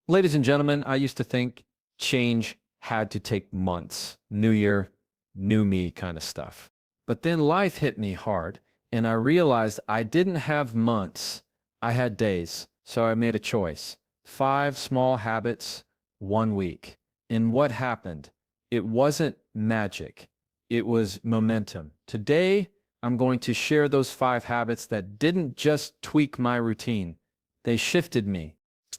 Ladies and gentlemen, I used to think change had to take months. New year, new me kind of stuff. But then life hit me hard, and I realized I didn't have months. I had days. So I made a choice. 5 small habits, 1 week. And what happened? It wasn't magic. It was momentum. Today, I'm going to share those 5 habits that didn't just tweak my routine. They shifted me.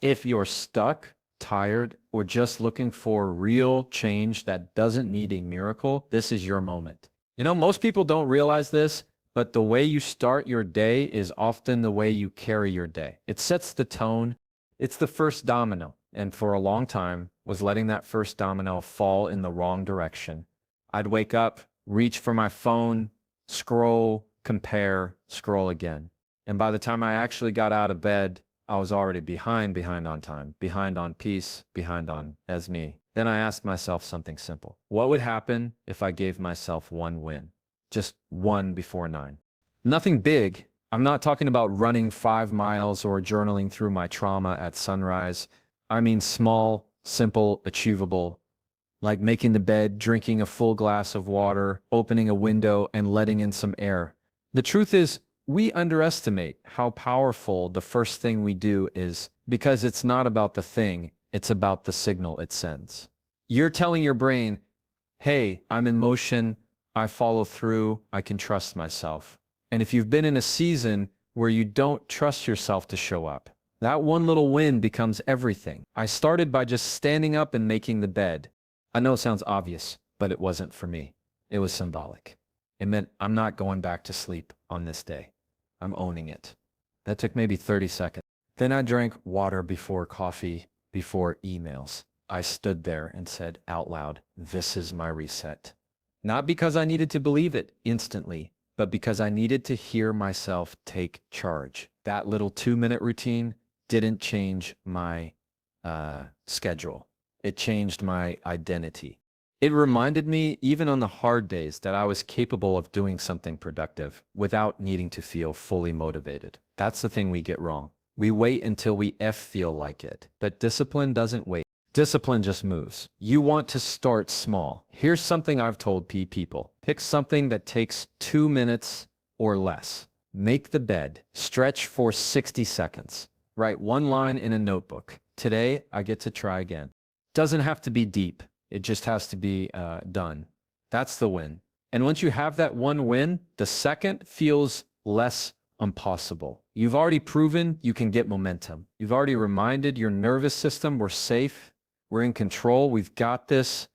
If you're stuck, tired, or just looking for real change that doesn't need a miracle, this is your moment. Most people don't realize this, but the way you start your day is often the way you carry your day. It sets the tone. It's the first domino. And for a long time, was letting that first domino fall in the wrong direction. I'd wake up, reach for my phone, scroll, compare, scroll again. And by the time I actually got out of bed, I was already behind on time, behind on peace, behind on as me. Then I asked myself something simple. What would happen if I gave myself one win? Just one before 9. Nothing big. I'm not talking about running 5 miles or journaling through my trauma at sunrise. I mean small, simple, achievable, like making the bed, drinking a full glass of water, opening a window, and letting in some air. The truth is, we underestimate how powerful the first thing we do is because it's not about the thing, it's about the signal it sends. You're telling your brain, hey, I'm in motion, I follow through, I can trust myself. And if you've been in a season where you don't trust yourself to show up, that one little win becomes everything. I started by just standing up and making the bed. I know it sounds obvious, but it wasn't for me. It was symbolic. It meant I'm not going back to sleep on this day. I'm owning it. That took maybe 30 seconds. Then I drank water before coffee, before emails. I stood there and said out loud, this is my reset. Not because I needed to believe it instantly, but because I needed to hear myself take charge. That little 2-minute routine didn't change my schedule. It changed my identity. It reminded me, even on the hard days, that I was capable of doing something productive without needing to feel fully motivated. That's the thing we get wrong. We wait until we feel like it. But discipline doesn't wait. Discipline just moves. You want to start small. Here's something I've told people. Pick something that takes 2 minutes or less. Make the bed. Stretch for 60 seconds. Write one line in a notebook. Today, I get to try again. Doesn't have to be deep. It just has to be done. That's the win. And once you have that one win, the second feels less impossible. You've already proven you can get momentum. You've already reminded your nervous system we're safe, we're in control, we've got this.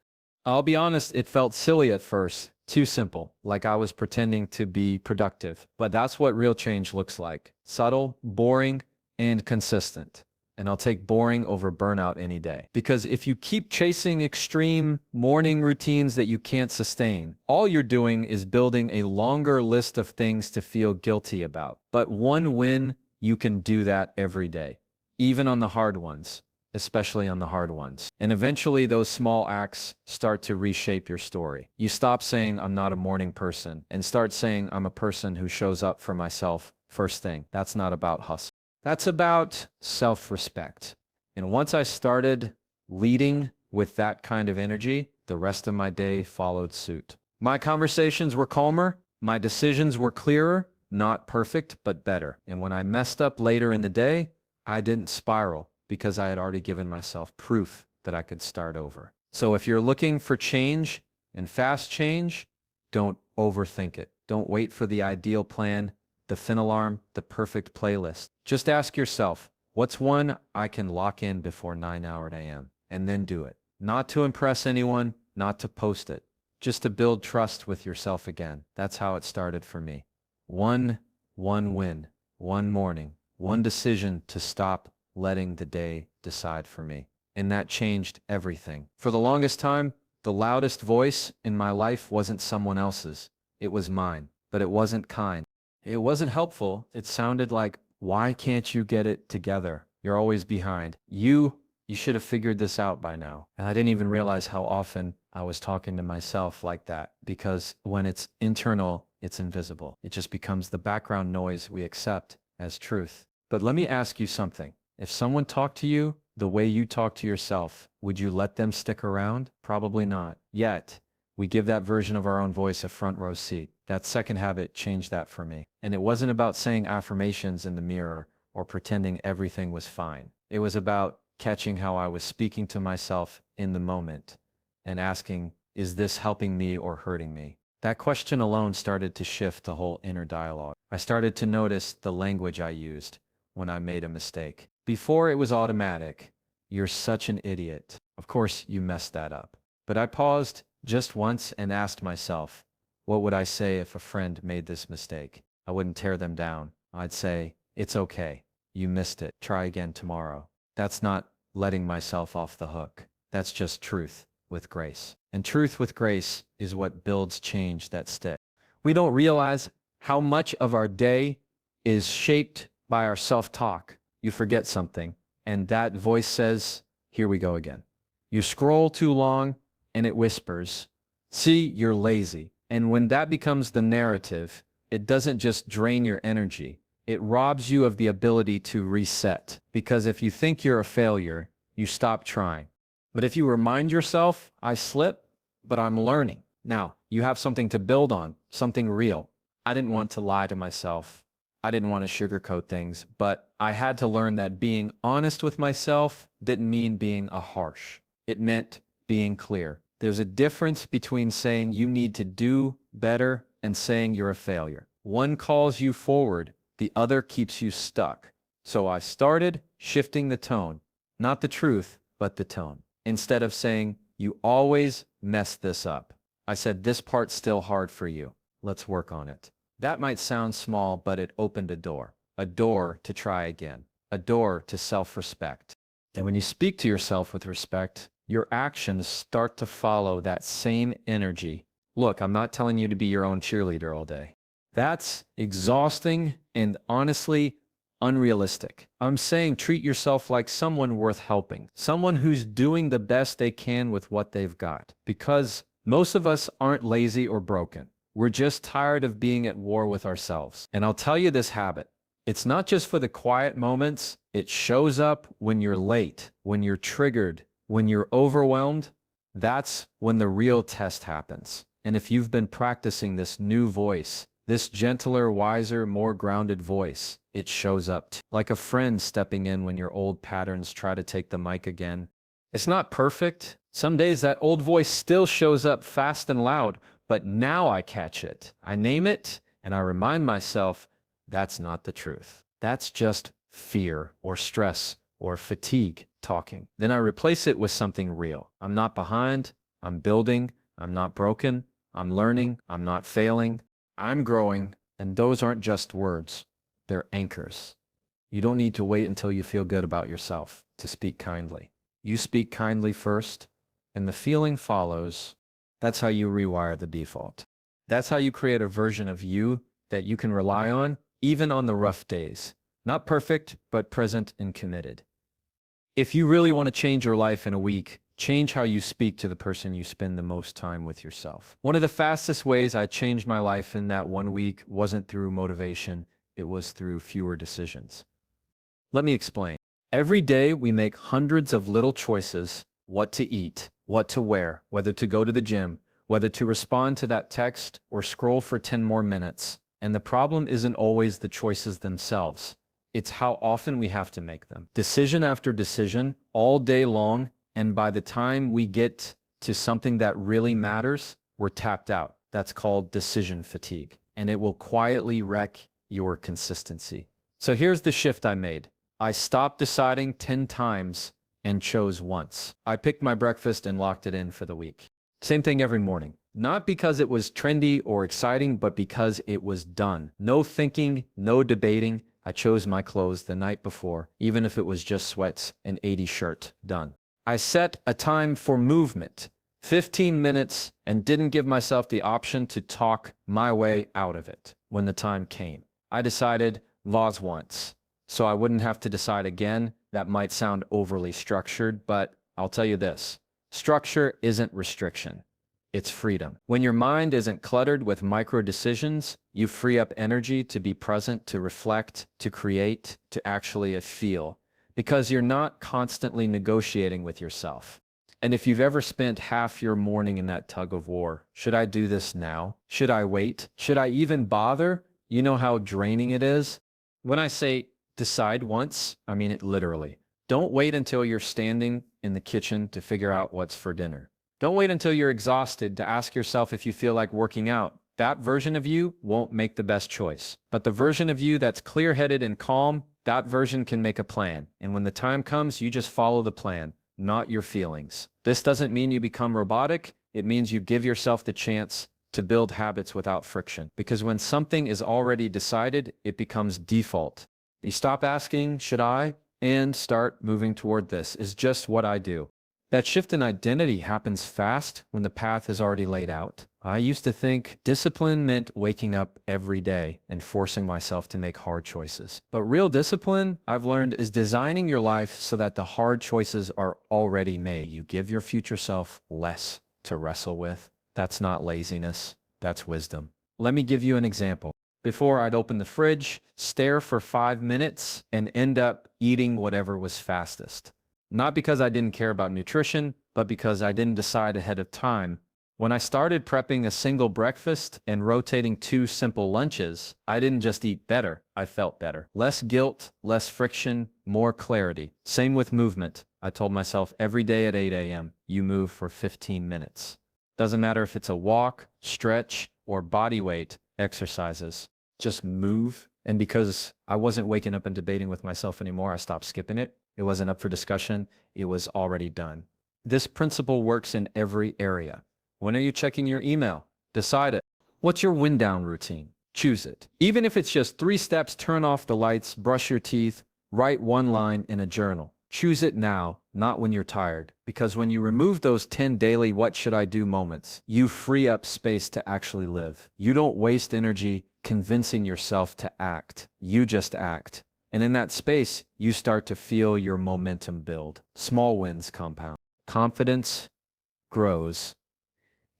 I'll be honest, it felt silly at first, too simple, like I was pretending to be productive. But that's what real change looks like. Subtle, boring, and consistent. And I'll take boring over burnout any day. Because if you keep chasing extreme morning routines that you can't sustain, all you're doing is building a longer list of things to feel guilty about. But one win, you can do that every day, even on the hard ones, especially on the hard ones. And eventually those small acts start to reshape your story. You stop saying, I'm not a morning person, and start saying, I'm a person who shows up for myself first thing. That's not about hustle. That's about self-respect. And once I started leading with that kind of energy, the rest of my day followed suit. My conversations were calmer. My decisions were clearer, not perfect, but better. And when I messed up later in the day, I didn't spiral because I had already given myself proof that I could start over. So if you're looking for change and fast change, don't overthink it. Don't wait for the ideal plan, the fin alarm, the perfect playlist. Just ask yourself, what's one I can lock in before 9 a.m. and then do it. Not to impress anyone, not to post it, just to build trust with yourself again. That's how it started for me. One win, one morning, one decision to stop letting the day decide for me. And that changed everything. For the longest time, the loudest voice in my life wasn't someone else's. It was mine, but it wasn't kind. It wasn't helpful. It sounded like, why can't you get it together? You're always behind. You should have figured this out by now. And I didn't even realize how often I was talking to myself like that, because when it's internal, it's invisible. It just becomes the background noise we accept as truth. But let me ask you something. If someone talked to you The way you talk to yourself, would you let them stick around? Probably not. Yet, we give that version of our own voice a front row seat. That second habit changed that for me. And it wasn't about saying affirmations in the mirror or pretending everything was fine. It was about catching how I was speaking to myself in the moment and asking, is this helping me or hurting me? That question alone started to shift the whole inner dialogue. I started to notice the language I used when I made a mistake. Before it was automatic. You're such an idiot. Of course, you messed that up. But I paused just once and asked myself, what would I say if a friend made this mistake? I wouldn't tear them down. I'd say, it's okay. You missed it. Try again tomorrow. That's not letting myself off the hook. That's just truth with grace. And truth with grace is what builds change that sticks. We don't realize how much of our day is shaped by our self-talk. You forget something, and that voice says, here we go again. You scroll too long, and it whispers, see, you're lazy. And when that becomes the narrative, it doesn't just drain your energy. It robs you of the ability to reset. Because if you think you're a failure, you stop trying. But if you remind yourself, I slip, but I'm learning. Now, you have something to build on, something real. I didn't want to lie to myself. I didn't want to sugarcoat things, but I had to learn that being honest with myself didn't mean being a harsh. It meant being clear. There's a difference between saying you need to do better and saying you're a failure. One calls you forward, the other keeps you stuck. So I started shifting the tone, not the truth, but the tone. Instead of saying, you always mess this up, I said, this part's still hard for you. Let's work on it. That might sound small, but it opened a door to try again, a door to self-respect. And when you speak to yourself with respect, your actions start to follow that same energy. Look, I'm not telling you to be your own cheerleader all day. That's exhausting and honestly unrealistic. I'm saying treat yourself like someone worth helping, someone who's doing the best they can with what they've got. Because most of us aren't lazy or broken. We're just tired of being at war with ourselves. And I'll tell you this habit. It's not just for the quiet moments. It shows up when you're late, when you're triggered, when you're overwhelmed. That's when the real test happens. And if you've been practicing this new voice, this gentler, wiser, more grounded voice, it shows up like a friend stepping in when your old patterns try to take the mic again. It's not perfect. Some days that old voice still shows up fast and loud, but now I catch it. I name it, and I remind myself, that's not the truth. That's just fear or stress or fatigue talking. Then I replace it with something real. I'm not behind. I'm building. I'm not broken. I'm learning. I'm not failing. I'm growing. And those aren't just words. They're anchors. You don't need to wait until you feel good about yourself to speak kindly. You speak kindly first, and the feeling follows. That's how you rewire the default. That's how you create a version of you that you can rely on, even on the rough days. Not perfect, but present and committed. If you really want to change your life in a week, change how you speak to the person you spend the most time with yourself. One of the fastest ways I changed my life in that 1 week wasn't through motivation, it was through fewer decisions. Let me explain. Every day we make hundreds of little choices: what to eat, what to wear, whether to go to the gym, whether to respond to that text or scroll for 10 more minutes. And the problem isn't always the choices themselves. It's how often we have to make them. Decision after decision, all day long, and by the time we get to something that really matters, we're tapped out. That's called decision fatigue, and it will quietly wreck your consistency. So here's the shift I made. I stopped deciding 10 times and chose once. I picked my breakfast and locked it in for the week. Same thing every morning. Not because it was trendy or exciting, but because it was done. No thinking, no debating. I chose my clothes the night before, even if it was just sweats and 80 shirt. Done. I set a time for movement, 15 minutes, and didn't give myself the option to talk my way out of it when the time came. I decided laws once, so I wouldn't have to decide again. That might sound overly structured, but I'll tell you this. Structure isn't restriction. It's freedom. When your mind isn't cluttered with micro decisions, you free up energy to be present, to reflect, to create, to actually feel. because you're not constantly negotiating with yourself. And if you've ever spent half your morning in that tug of war, should I do this now? Should I wait? Should I even bother? You know how draining it is? When I say decide once, I mean it literally. Don't wait until you're standing in the kitchen to figure out what's for dinner. Don't wait until you're exhausted to ask yourself if you feel like working out. That version of you won't make the best choice. But the version of you that's clear-headed and calm, that version can make a plan. And when the time comes, you just follow the plan, not your feelings. This doesn't mean you become robotic. It means you give yourself the chance to build habits without friction. Because when something is already decided, it becomes default. You stop asking, should I? And start moving toward this is just what I do. That shift in identity happens fast when the path is already laid out. I used to think discipline meant waking up every day and forcing myself to make hard choices. But real discipline, I've learned, is designing your life so that the hard choices are already made. You give your future self less to wrestle with. That's not laziness, that's wisdom. Let me give you an example. Before, I'd open the fridge, stare for 5 minutes, and end up eating whatever was fastest. Not because I didn't care about nutrition, but because I didn't decide ahead of time. When I started prepping a single breakfast and rotating 2 simple lunches, I didn't just eat better, I felt better. Less guilt, less friction, more clarity. Same with movement. I told myself every day at 8 a.m., you move for 15 minutes. Doesn't matter if it's a walk, stretch, or body weight exercises. Just move. And because I wasn't waking up and debating with myself anymore, I stopped skipping it. It wasn't up for discussion. It was already done. This principle works in every area. When are you checking your email? Decide it. What's your wind down routine? Choose it. Even if it's just 3 steps, turn off the lights, brush your teeth, write 1 line in a journal. Choose it now, not when you're tired. Because when you remove those 10 daily what should I do moments, you free up space to actually live. You don't waste energy convincing yourself to act. You just act. And in that space, you start to feel your momentum build. Small wins compound. Confidence grows.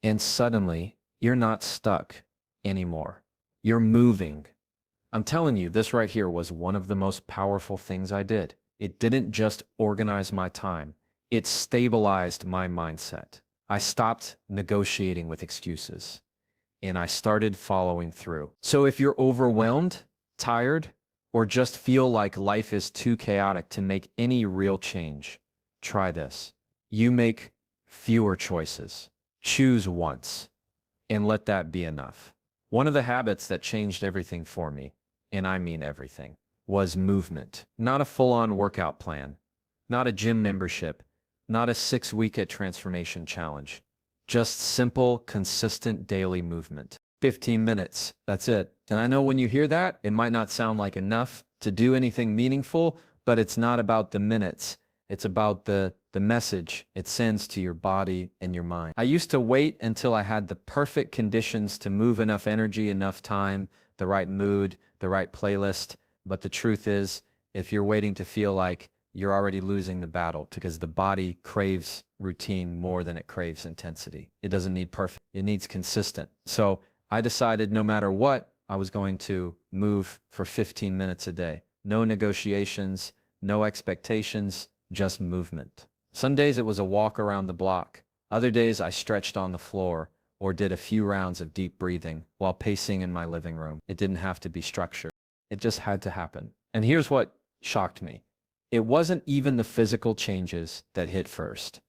And suddenly, you're not stuck anymore. You're moving. I'm telling you, this right here was one of the most powerful things I did. It didn't just organize my time. It stabilized my mindset. I stopped negotiating with excuses. And I started following through. So if you're overwhelmed, tired, or just feel like life is too chaotic to make any real change, try this. You make fewer choices. Choose once, and let that be enough. One of the habits that changed everything for me, and I mean everything, was movement. Not a full-on workout plan, not a gym membership, not a 6-week at transformation challenge. Just simple, consistent daily movement. 15 minutes, that's it. And I know when you hear that, it might not sound like enough to do anything meaningful, but it's not about the minutes. It's about the message it sends to your body and your mind. I used to wait until I had the perfect conditions to move enough energy, enough time, the right mood, the right playlist. But the truth is, if you're waiting to feel like you're already losing the battle, because the body craves routine more than it craves intensity. It doesn't need perfect, it needs consistent. So I decided no matter what, I was going to move for 15 minutes a day. No negotiations, no expectations, just movement. Some days it was a walk around the block. Other days I stretched on the floor or did a few rounds of deep breathing while pacing in my living room. It didn't have to be structured. It just had to happen. And here's what shocked me. It wasn't even the physical changes that hit first.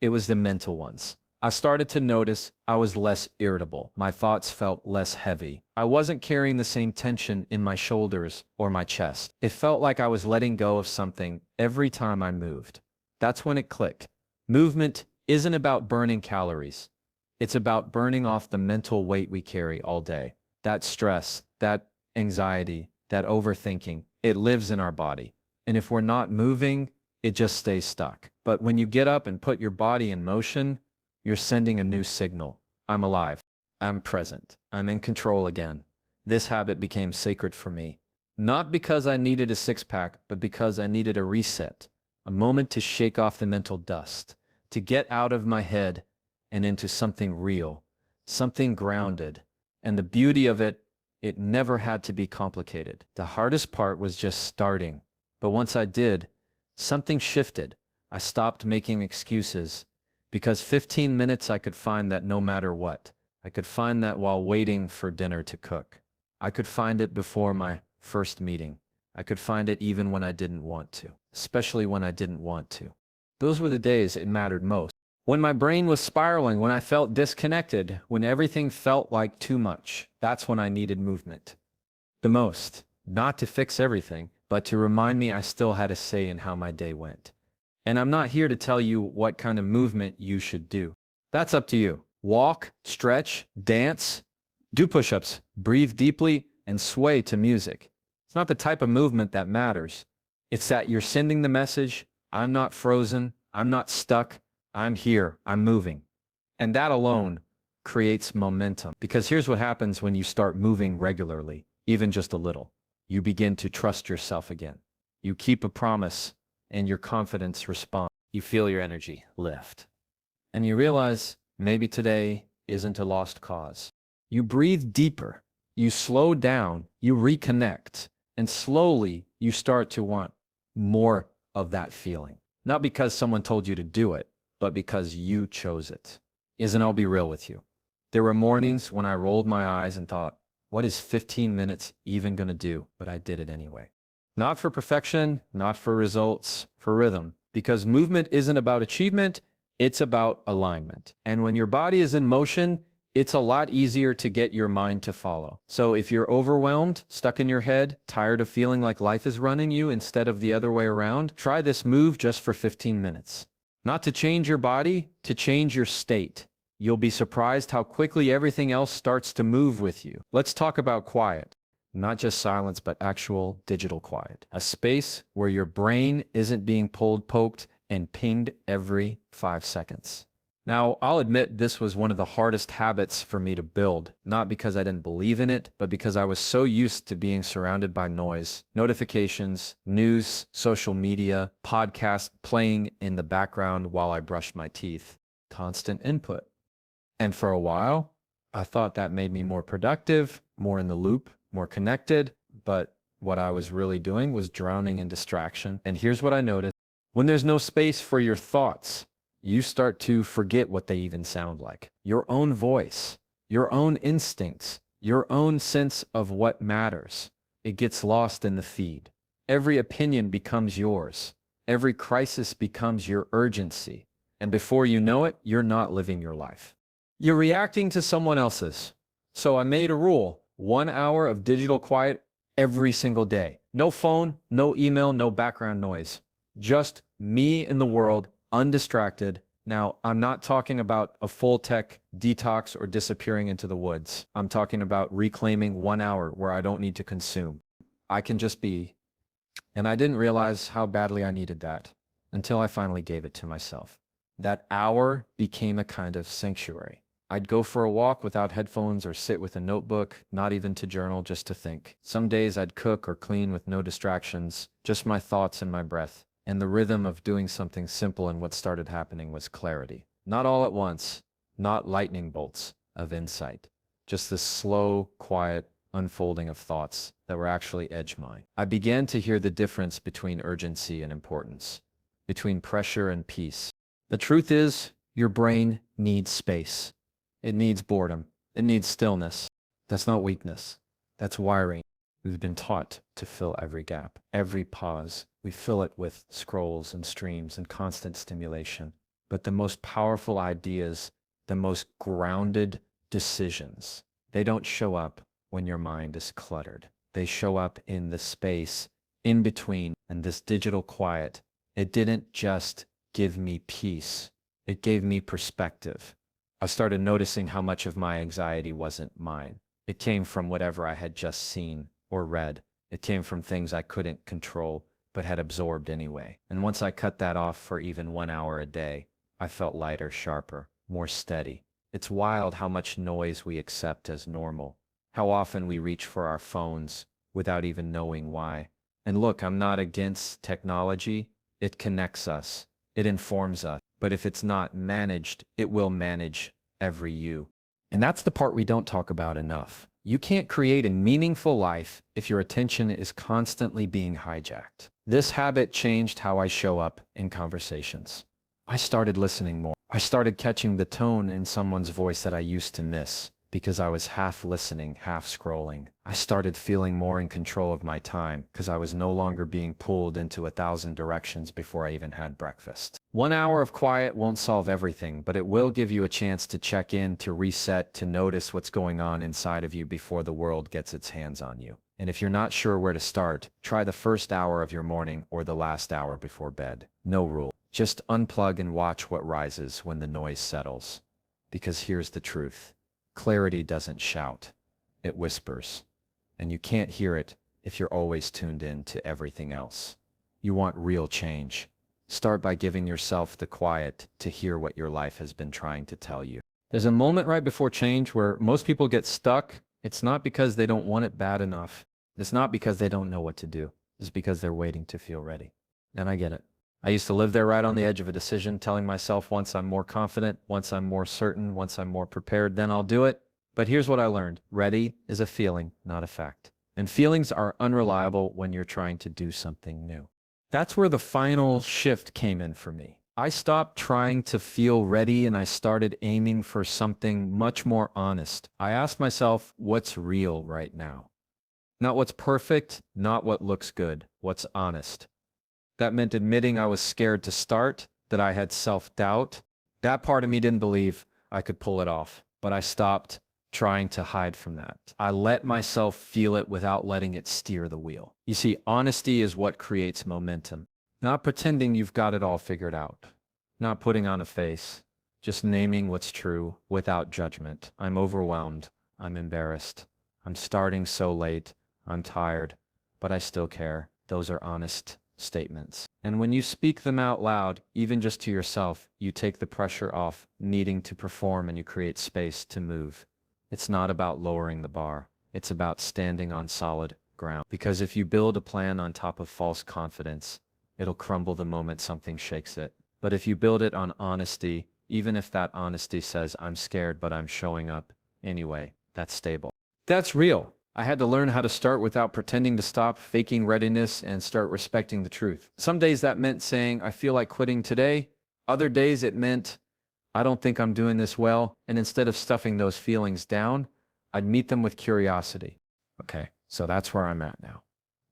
It was the mental ones. I started to notice I was less irritable. My thoughts felt less heavy. I wasn't carrying the same tension in my shoulders or my chest. It felt like I was letting go of something every time I moved. That's when it clicked. Movement isn't about burning calories. It's about burning off the mental weight we carry all day. That stress, that anxiety, that overthinking, it lives in our body. And if we're not moving, it just stays stuck. But when you get up and put your body in motion, you're sending a new signal. I'm alive. I'm present. I'm in control again. This habit became sacred for me. Not because I needed a six-pack, but because I needed a reset, a moment to shake off the mental dust, to get out of my head and into something real, something grounded. And the beauty of it, it never had to be complicated. The hardest part was just starting. But once I did, Something shifted. I stopped making excuses because 15 minutes I could find that no matter what. I could find that while waiting for dinner to cook. I could find it before my first meeting. I could find it even when I didn't want to, especially when I didn't want to. Those were the days it mattered most. When my brain was spiraling, when I felt disconnected, when everything felt like too much, that's when I needed movement. The most. Not to fix everything, but to remind me I still had a say in how my day went. And I'm not here to tell you what kind of movement you should do. That's up to you. Walk, stretch, dance, do push-ups, breathe deeply, and sway to music. It's not the type of movement that matters. It's that you're sending the message, I'm not frozen, I'm not stuck, I'm here, I'm moving. And that alone creates momentum. Because here's what happens when you start moving regularly, even just a little. You begin to trust yourself again. You keep a promise, and your confidence responds. You feel your energy lift. And you realize maybe today isn't a lost cause. You breathe deeper, you slow down, you reconnect, and slowly you start to want more of that feeling. Not because someone told you to do it, but because you chose it. And I'll be real with you. There were mornings when I rolled my eyes and thought, what is 15 minutes even going to do? But I did it anyway. Not for perfection, not for results, for rhythm. Because movement isn't about achievement, it's about alignment. And when your body is in motion, it's a lot easier to get your mind to follow. So if you're overwhelmed, stuck in your head, tired of feeling like life is running you instead of the other way around, try this move just for 15 minutes. Not to change your body, to change your state. You'll be surprised how quickly everything else starts to move with you. Let's talk about quiet. Not just silence, but actual digital quiet. A space where your brain isn't being pulled, poked, and pinged every 5 seconds. Now, I'll admit this was one of the hardest habits for me to build, not because I didn't believe in it, but because I was so used to being surrounded by noise, notifications, news, social media, podcasts playing in the background while I brushed my teeth. Constant input. And for a while, I thought that made me more productive, more in the loop, more connected, but what I was really doing was drowning in distraction. And here's what I noticed. When there's no space for your thoughts, you start to forget what they even sound like. Your own voice, your own instincts, your own sense of what matters. It gets lost in the feed. Every opinion becomes yours. Every crisis becomes your urgency. And before you know it, you're not living your life. You're reacting to someone else's. So I made a rule, 1 hour of digital quiet every single day. No phone, no email, no background noise. Just me in the world, undistracted. Now, I'm not talking about a full tech detox or disappearing into the woods. I'm talking about reclaiming 1 hour where I don't need to consume. I can just be. And I didn't realize how badly I needed that until I finally gave it to myself. That hour became a kind of sanctuary. I'd go for a walk without headphones or sit with a notebook, not even to journal, just to think. Some days I'd cook or clean with no distractions, just my thoughts and my breath. And the rhythm of doing something simple, and what started happening was clarity. Not all at once, not lightning bolts of insight, just this slow, quiet unfolding of thoughts that were actually edge mine. I began to hear the difference between urgency and importance, between pressure and peace. The truth is, your brain needs space. It needs boredom. It needs stillness. That's not weakness. That's wiring. We've been taught to fill every gap, every pause. We fill it with scrolls and streams and constant stimulation. But the most powerful ideas, the most grounded decisions, they don't show up when your mind is cluttered. They show up in the space in between. And this digital quiet, it didn't just give me peace. It gave me perspective. I started noticing how much of my anxiety wasn't mine. It came from whatever I had just seen or read. It came from things I couldn't control, but had absorbed anyway. And once I cut that off for even 1 hour a day, I felt lighter, sharper, more steady. It's wild how much noise we accept as normal, how often we reach for our phones without even knowing why. And look, I'm not against technology. It connects us. It informs us. But if it's not managed, it will manage every you. And that's the part we don't talk about enough. You can't create a meaningful life if your attention is constantly being hijacked. This habit changed how I show up in conversations. I started listening more. I started catching the tone in someone's voice that I used to miss because I was half listening, half scrolling. I started feeling more in control of my time because I was no longer being pulled into 1,000 directions before I even had breakfast. 1 hour of quiet won't solve everything, but it will give you a chance to check in, to reset, to notice what's going on inside of you before the world gets its hands on you. And if you're not sure where to start, try the first hour of your morning or the last hour before bed. No rule. Just unplug and watch what rises when the noise settles. Because here's the truth. Clarity doesn't shout. It whispers. And you can't hear it if you're always tuned in to everything else. You want real change. Start by giving yourself the quiet to hear what your life has been trying to tell you. There's a moment right before change where most people get stuck. It's not because they don't want it bad enough. It's not because they don't know what to do. It's because they're waiting to feel ready. And I get it. I used to live there right on the edge of a decision, telling myself once I'm more confident, once I'm more certain, once I'm more prepared, then I'll do it. But here's what I learned. Ready is a feeling, not a fact. And feelings are unreliable when you're trying to do something new. That's where the final shift came in for me. I stopped trying to feel ready and I started aiming for something much more honest. I asked myself, what's real right now? Not what's perfect, not what looks good, what's honest. That meant admitting I was scared to start, that I had self-doubt. That part of me didn't believe I could pull it off, but I stopped trying to hide from that. I let myself feel it without letting it steer the wheel. You see, honesty is what creates momentum. Not pretending you've got it all figured out. Not putting on a face. Just naming what's true without judgment. I'm overwhelmed. I'm embarrassed. I'm starting so late. I'm tired, but I still care. Those are honest statements. And when you speak them out loud, even just to yourself, you take the pressure off needing to perform and you create space to move. It's not about lowering the bar. It's about standing on solid ground. Because if you build a plan on top of false confidence, it'll crumble the moment something shakes it. But if you build it on honesty, even if that honesty says, I'm scared, but I'm showing up anyway, that's stable. That's real. I had to learn how to start without pretending to stop, faking readiness, and start respecting the truth. Some days that meant saying, I feel like quitting today. Other days it meant, I don't think I'm doing this well. And instead of stuffing those feelings down, I'd meet them with curiosity. Okay, so that's where I'm at now.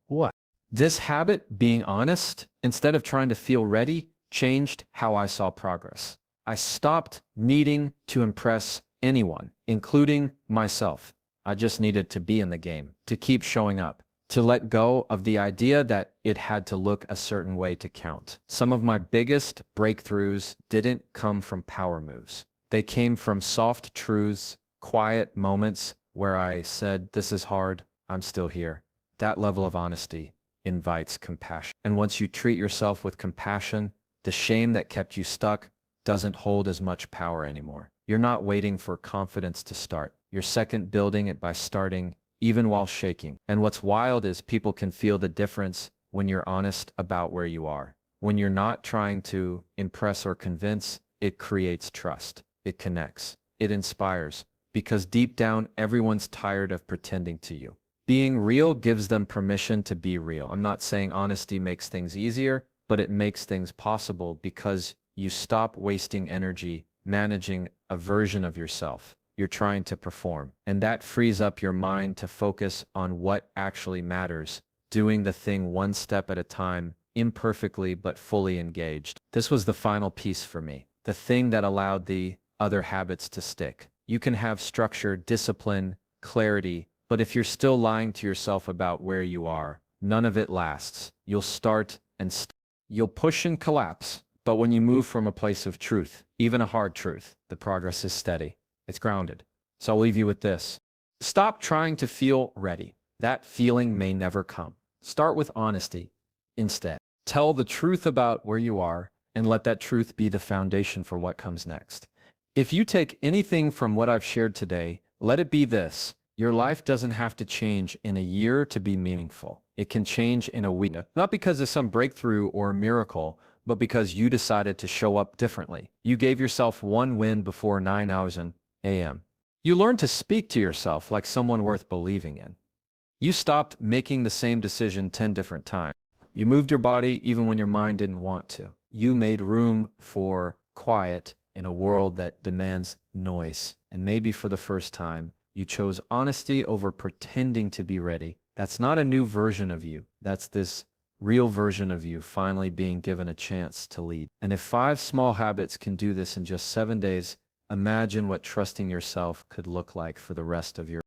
What? This habit, being honest, instead of trying to feel ready, changed how I saw progress. I stopped needing to impress anyone, including myself. I just needed to be in the game, to keep showing up, to let go of the idea that it had to look a certain way to count. Some of my biggest breakthroughs didn't come from power moves. They came from soft truths, quiet moments where I said, this is hard, I'm still here. That level of honesty invites compassion. And once you treat yourself with compassion, the shame that kept you stuck doesn't hold as much power anymore. You're not waiting for confidence to start. You're second building it by starting, even while shaking. And what's wild is people can feel the difference when you're honest about where you are. When you're not trying to impress or convince, it creates trust. It connects. It inspires. Because deep down, everyone's tired of pretending to you. Being real gives them permission to be real. I'm not saying honesty makes things easier, but it makes things possible because you stop wasting energy managing a version of yourself you're trying to perform. And that frees up your mind to focus on what actually matters, doing the thing one step at a time, imperfectly but fully engaged. This was the final piece for me, the thing that allowed the other habits to stick. You can have structure, discipline, clarity, but if you're still lying to yourself about where you are, none of it lasts. You'll start and you'll push and collapse. But when you move from a place of truth, even a hard truth, the progress is steady. It's grounded. So I'll leave you with this. Stop trying to feel ready. That feeling may never come. Start with honesty instead. Tell the truth about where you are and let that truth be the foundation for what comes next. If you take anything from what I've shared today, let it be this. Your life doesn't have to change in a year to be meaningful. It can change in a week. Not because of some breakthrough or a miracle, but because you decided to show up differently. You gave yourself one win before 9 a.m. You learned to speak to yourself like someone worth believing in. You stopped making the same decision 10 different times. You moved your body even when your mind didn't want to. You made room for quiet in a world that demands noise. And maybe for the first time, you chose honesty over pretending to be ready. That's not a new version of you. That's this real version of you finally being given a chance to lead. And if 5 small habits can do this in just 7 days, imagine what trusting yourself could look like for the rest of your